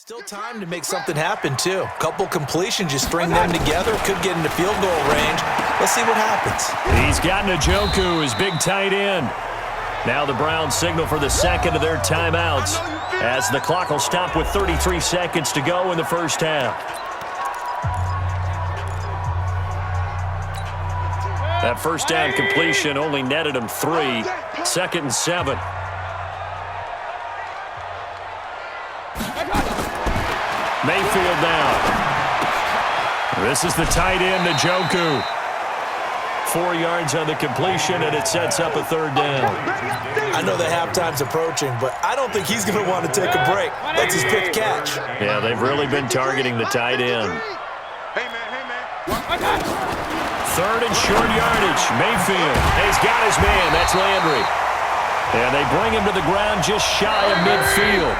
Still time to make something happen, too. Couple completions, you string them together, could get into field goal range. Let's see what happens. He's got Njoku, his big tight end. Now the Browns signal for the second of their timeouts as the clock will stop with 33 seconds to go in the first half. That first down completion only netted him 3. 2nd and 7. Mayfield now. This is the tight end, Njoku. 4 yards on the completion, and it sets up a 3rd down. I know that halftime's approaching, but I don't think he's going to want to take a break. That's his pick catch. Yeah, they've really been targeting the tight end. 3rd and short yardage. Mayfield. He's got his man. That's Landry. And they bring him to the ground just shy of midfield.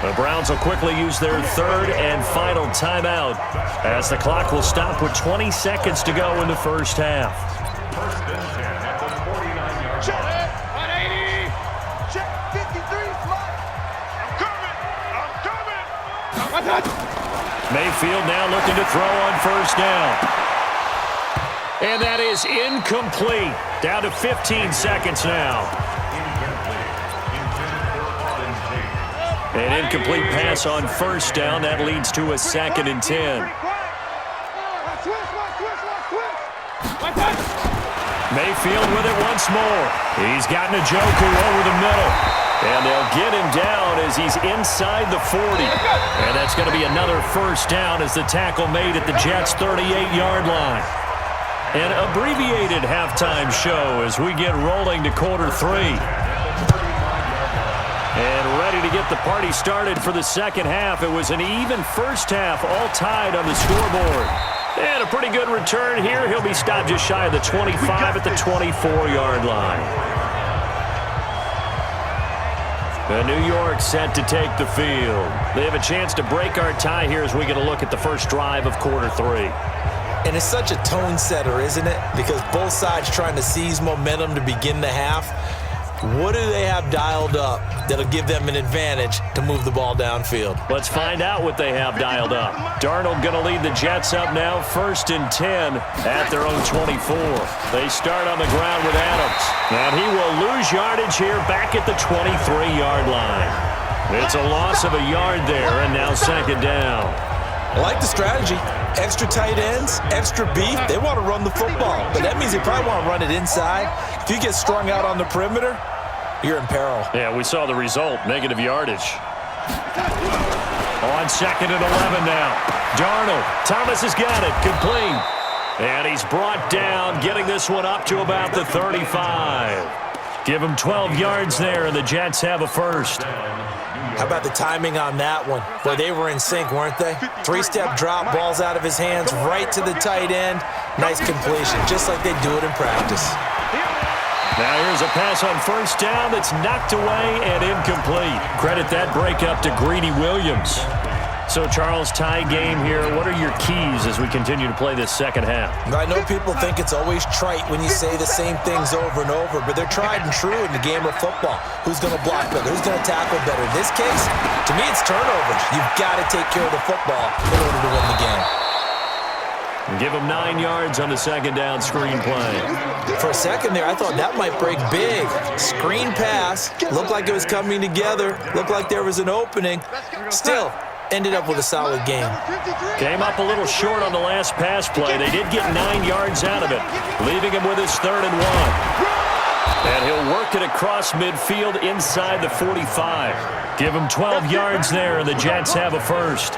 The Browns will quickly use their 3rd and final timeout as the clock will stop with 20 seconds to go in the first half. Mayfield now looking to throw on first down. And that is incomplete. Down to 15 seconds now. An incomplete pass on first down. That leads to a 2nd and 10. Mayfield with it once more. He's got Njoku over the middle. And they'll get him down as he's inside the 40. And that's going to be another first down as the tackle made at the Jets' 38-yard line. An abbreviated halftime show as we get rolling to quarter 3. And ready to get the party started for the second half. It was an even first half, all tied on the scoreboard. And a pretty good return here. He'll be stopped just shy of the 25 at the 24-yard line. And New York set to take the field. They have a chance to break our tie here as we get a look at the first drive of quarter 3. And it's such a tone setter, isn't it? Because both sides trying to seize momentum to begin the half. What do they have dialed up that'll give them an advantage to move the ball downfield? Let's find out what they have dialed up. Darnold going to lead the Jets up now, 1st and 10 at their own 24. They start on the ground with Adams. And he will lose yardage here back at the 23-yard line. It's a loss of a yard there, and now 2nd down. I like the strategy. Extra tight ends, extra beef. They want to run the football, but that means they probably want to run it inside. If you get strung out on the perimeter, you're in peril. Yeah, we saw the result, negative yardage. On 2nd and 11 now. Darnold. Thomas has got it, complete. And he's brought down, getting this one up to about the 35. Give him 12 yards there, and the Jets have a first. How about the timing on that one? Boy, they were in sync, weren't they? 3-step drop, balls out of his hands, right to the tight end. Nice completion, just like they do it in practice. Now here's a pass on first down that's knocked away and incomplete. Credit that breakup to Greedy Williams. So, Charles, tie game here. What are your keys as we continue to play this second half? I know people think it's always trite when you say the same things over and over, but they're tried and true in the game of football. Who's going to block better? Who's going to tackle better? In this case, to me, it's turnovers. You've got to take care of the football in order to win the game. Give him 9 yards on the 2nd down screen play. For a second there, I thought that might break big. Screen pass. Looked like it was coming together. Looked like there was an opening. Still, ended up with a solid game. Came up a little short on the last pass play. They did get 9 yards out of it, leaving him with his 3rd and 1. And he'll work it across midfield inside the 45. Give him 12 yards there, and the Jets have a first.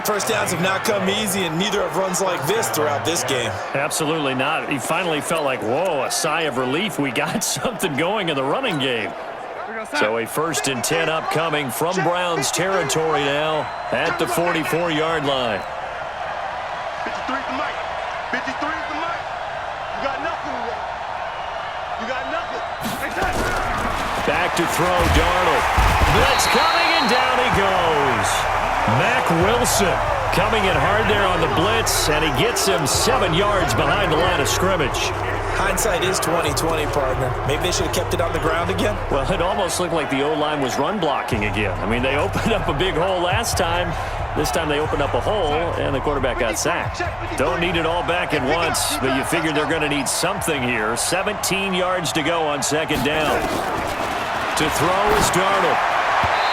First downs have not come easy, and neither have runs like this throughout this game. Absolutely not. He finally felt like, whoa, a sigh of relief. We got something going in the running game. So a 1st and 10 upcoming from Browns territory now at the 44-yard line. 53 is the mic. 53 is the mic. You got nothing today. You got nothing. Back to throw, Darnold. Blitz coming, and down he goes. Mack Wilson coming in hard there on the blitz, and he gets him 7 yards behind the line of scrimmage. Hindsight is 20/20, partner. Maybe they should have kept it on the ground again. Well, it almost looked like the O-line was run blocking again. I mean, they opened up a big hole last time. This time they opened up a hole, and the quarterback got sacked. Don't need it all back at once, but you figure they're going to need something here. 17 yards to go on second down. To throw is Darnold.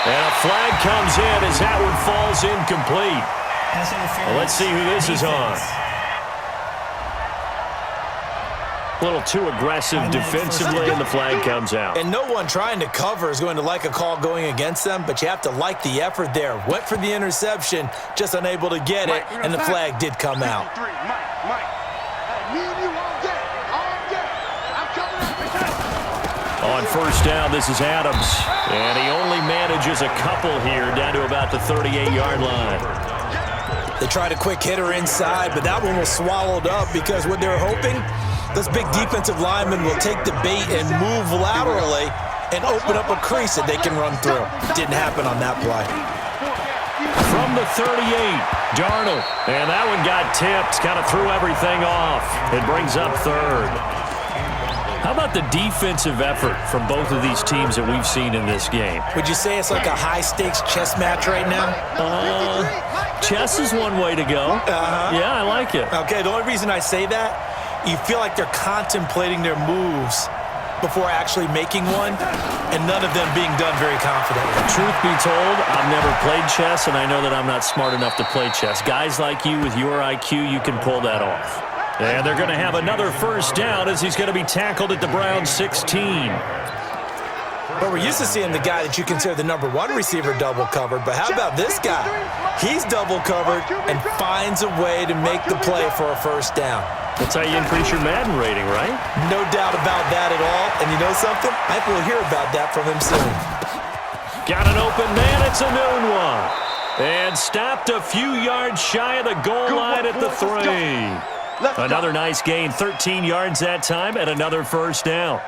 And a flag comes in as that one falls incomplete. Well, let's see who this is on. A little too aggressive defensively, and the flag comes out. And no one trying to cover is going to like a call going against them, but you have to like the effort there. Went for the interception, just unable to get it, and the flag did come out. On first down, this is Adams, and he only manages a couple here down to about the 38-yard line. They tried a quick hitter inside, but that one was swallowed up because what they're hoping, those big defensive linemen will take the bait and move laterally and open up a crease that they can run through. Didn't happen on that play. From the 38, Darnold, and that one got tipped, kind of threw everything off. It brings up third. How about the defensive effort from both of these teams that we've seen in this game? Would you say it's like a high-stakes chess match right now? Chess is one way to go. Yeah, I like it. Okay, the only reason I say that, you feel like they're contemplating their moves before actually making one, and none of them being done very confidently. Truth be told, I've never played chess, and I know that I'm not smart enough to play chess. Guys like you with your IQ, you can pull that off. And they're going to have another first down as he's going to be tackled at the Browns 16. But we're used to seeing the guy that you consider the number one receiver double covered, but how about this guy? He's double covered and finds a way to make the play for a first down. That's how you increase your Madden rating, right? No doubt about that at all. And you know something? I think we'll hear about that from him soon. Got an open man. It's a noon one. And stopped a few yards shy of the goal line at the 3. Another nice gain, 13 yards that time, and another first down.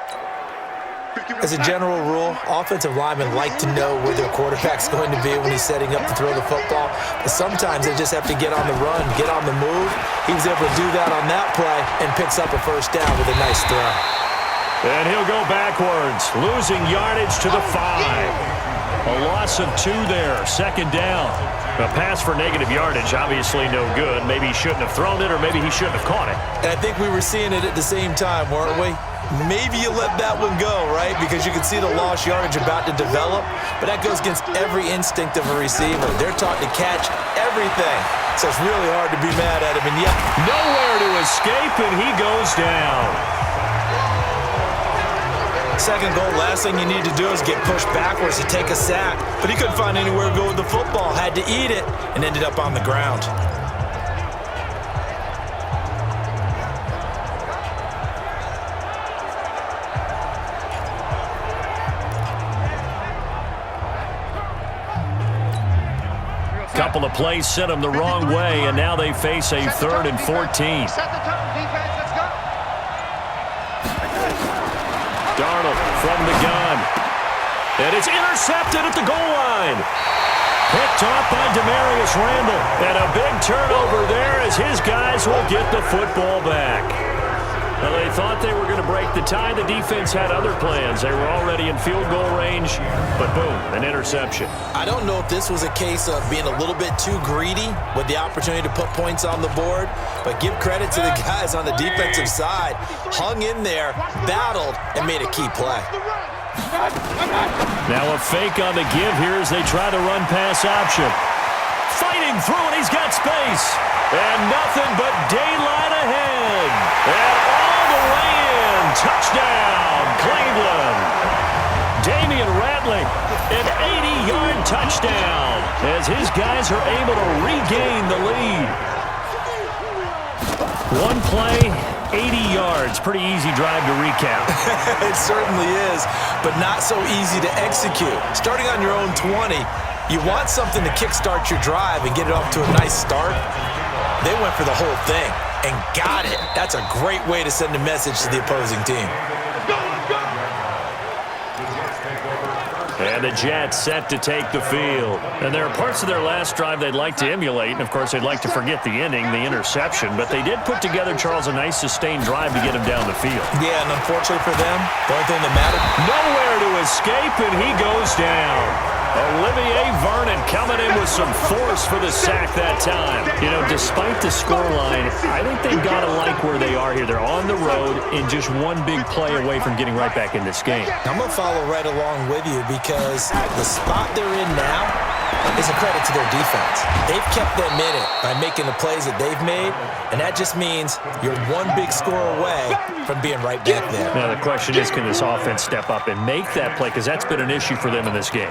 As a general rule, offensive linemen like to know where their quarterback's going to be when he's setting up to throw the football. But sometimes they just have to get on the run, get on the move. He was able to do that on that play and picks up a first down with a nice throw. And he'll go backwards, losing yardage to the 5. A loss of 2 there, second down. A pass for negative yardage, obviously no good. Maybe he shouldn't have thrown it, or maybe he shouldn't have caught it. And I think we were seeing it at the same time, weren't we? Maybe you let that one go, right? Because you can see the lost yardage about to develop, but that goes against every instinct of a receiver. They're taught to catch everything, so it's really hard to be mad at him. And yet, nowhere to escape, and he goes down. Second goal, last thing you need to do is get pushed backwards to take a sack. But he couldn't find anywhere to go with the football, had to eat it, and ended up on the ground. Couple of plays sent them the wrong way, and now they face a 3rd and 14. Darnold from the gun. And it's intercepted at the goal line. Picked off by Demarius Randall. And a big turnover there as his guys will get the football back. Now, they thought they were going to break the tie. The defense had other plans. They were already in field goal range, but boom, an interception. I don't know if this was a case of being a little bit too greedy with the opportunity to put points on the board, but give credit to the guys on the defensive side. Hung in there, battled, and made a key play. Now a fake on the give here as they try the run-pass option. Fighting through, and he's got space. And nothing but daylight ahead. And all the way in. Touchdown, Cleveland. Damian Ratley, an 80-yard touchdown as his guys are able to regain the lead. One play, 80 yards. Pretty easy drive to recap. It certainly is, but not so easy to execute. Starting on your own 20, you want something to kickstart your drive and get it off to a nice start. They went for the whole thing and got it. That's a great way to send a message to the opposing team. And the Jets set to take the field. And there are parts of their last drive they'd like to emulate. And, of course, they'd like to forget the inning, the interception. But they did put together, Charles, a nice sustained drive to get him down the field. Yeah, and unfortunately for them, the only thing that mattered. Nowhere to escape, and he goes down. Olivier Vernon coming in with some force for the sack that time. You know, despite the scoreline, I think they've got to like where they are here. They're on the road and just one big play away from getting right back in this game. I'm going to follow right along with you because the spot they're in now is a credit to their defense. They've kept them in it by making the plays that they've made, and that just means you're one big score away from being right back there. Now, the question is, can this offense step up and make that play? Because that's been an issue for them in this game.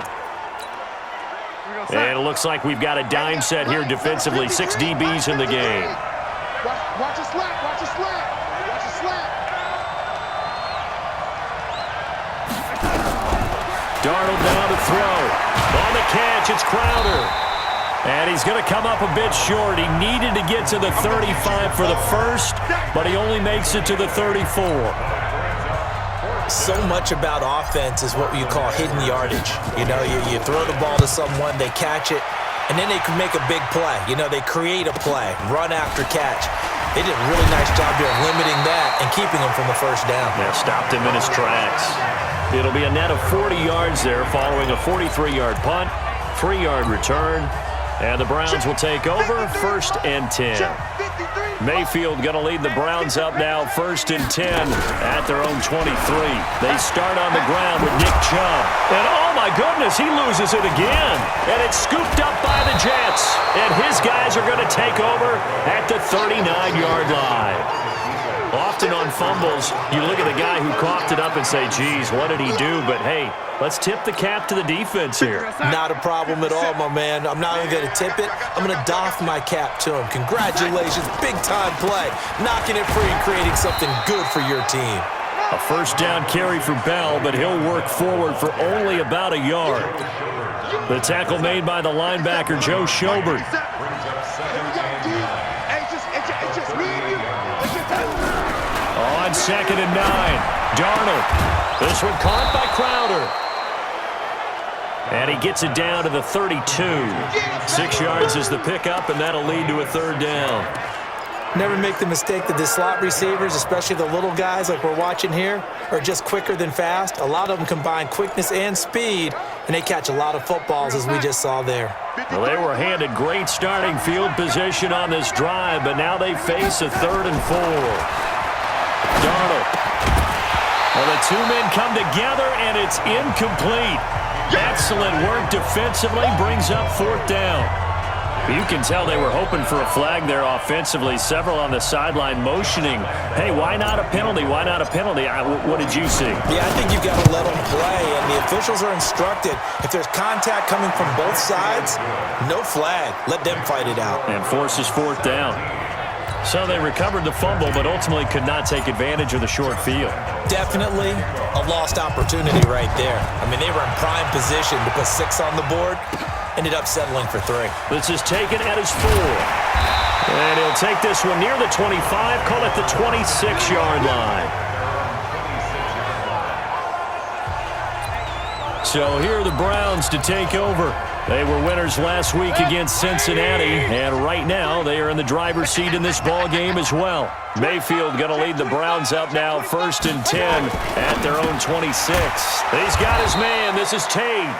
And it looks like we've got a dime set here defensively. 6 DBs in the game. Watch a slap. Watch a slap. Watch a slap. Darnold now to throw. On the catch, it's Crowder. And he's going to come up a bit short. He needed to get to the 35 for the first, but he only makes it to the 34. So much about offense is what you call hidden yardage. You know, you throw the ball to someone, they catch it, and then they can make a big play. You know, they create a play, run after catch. They did a really nice job here of limiting that and keeping him from the first down. Yeah, stopped him in his tracks. It'll be a net of 40 yards there following a 43-yard punt, 3-yard return, and the Browns will take over 1st and 10. Mayfield going to lead the Browns up now 1st and 10 at their own 23. They start on the ground with Nick Chubb. And oh my goodness, he loses it again. And it's scooped up by the Jets. And his guys are going to take over at the 39-yard line. Often on fumbles, you look at the guy who coughed it up and say, geez, what did he do? But hey, let's tip the cap to the defense here. Not a problem at all, my man. I'm not even going to tip it. I'm going to doff my cap to him. Congratulations. Big-time play. Knocking it free and creating something good for your team. A first down carry for Bell, but he'll work forward for only about a yard. The tackle made by the linebacker, Joe Schobert. On 2nd and 9, Darnold. This one caught by Crowder. And he gets it down to the 32. 6 yards is the pickup, and that'll lead to a 3rd down. Never make the mistake that the slot receivers, especially the little guys like we're watching here, are just quicker than fast. A lot of them combine quickness and speed, and they catch a lot of footballs, as we just saw there. Well, they were handed great starting field position on this drive, but now they face a 3rd and 4. Darnold. Well, the two men come together, and it's incomplete. Excellent work defensively, brings up 4th down. You can tell they were hoping for a flag there offensively. Several on the sideline motioning, hey, why not a penalty? Why not a penalty? What did you see? Yeah, I think you've got to let them play, and the officials are instructed. If there's contact coming from both sides, no flag. Let them fight it out. And forces 4th down. So they recovered the fumble, but ultimately could not take advantage of the short field. Definitely a lost opportunity right there. I mean, they were in prime position to put 6 on the board. Ended up settling for 3. This is taken at his 4. And he'll take this one near the 25, call it the 26-yard line. So here are the Browns to take over. They were winners last week against Cincinnati, and right now they are in the driver's seat in this ball game as well. Mayfield going to lead the Browns up now 1st and 10 at their own 26. He's got his man. This is Tate.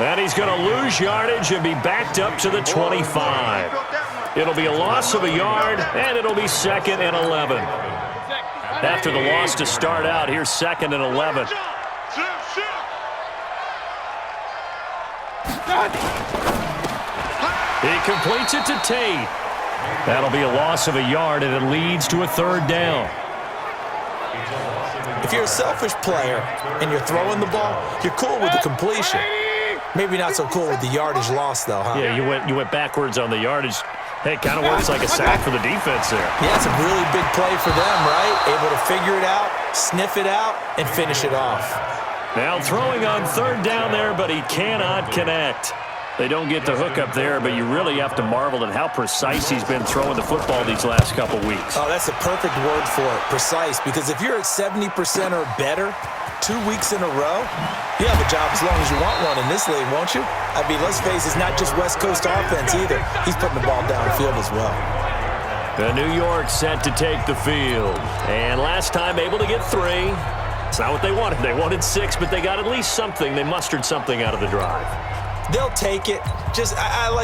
And he's going to lose yardage and be backed up to the 25. It'll be a loss of a yard, and it'll be 2nd and 11. After the loss to start out, here's 2nd and 11. He completes it to Tate. That'll be a loss of a yard, and it leads to a 3rd down. If you're a selfish player and you're throwing the ball, you're cool with the completion. Maybe not so cool with the yardage loss, though, huh? Yeah, you went backwards on the yardage. Hey, it kind of works like a sack for the defense there. Yeah, it's a really big play for them, right? Able to figure it out, sniff it out, and finish it off. Now throwing on 3rd down there, but he cannot connect. They don't get the hook up there, but you really have to marvel at how precise he's been throwing the football these last couple weeks. Oh, that's the perfect word for it, precise, because if you're at 70% or better 2 weeks in a row, you have a job as long as you want one in this league, won't you? I mean, let's face it, it's not just West Coast offense either. He's putting the ball downfield as well. The New York set to take the field. And last time able to get 3. It's not what they wanted. They wanted 6, but they got at least something. They mustered something out of the drive. They'll take it. I like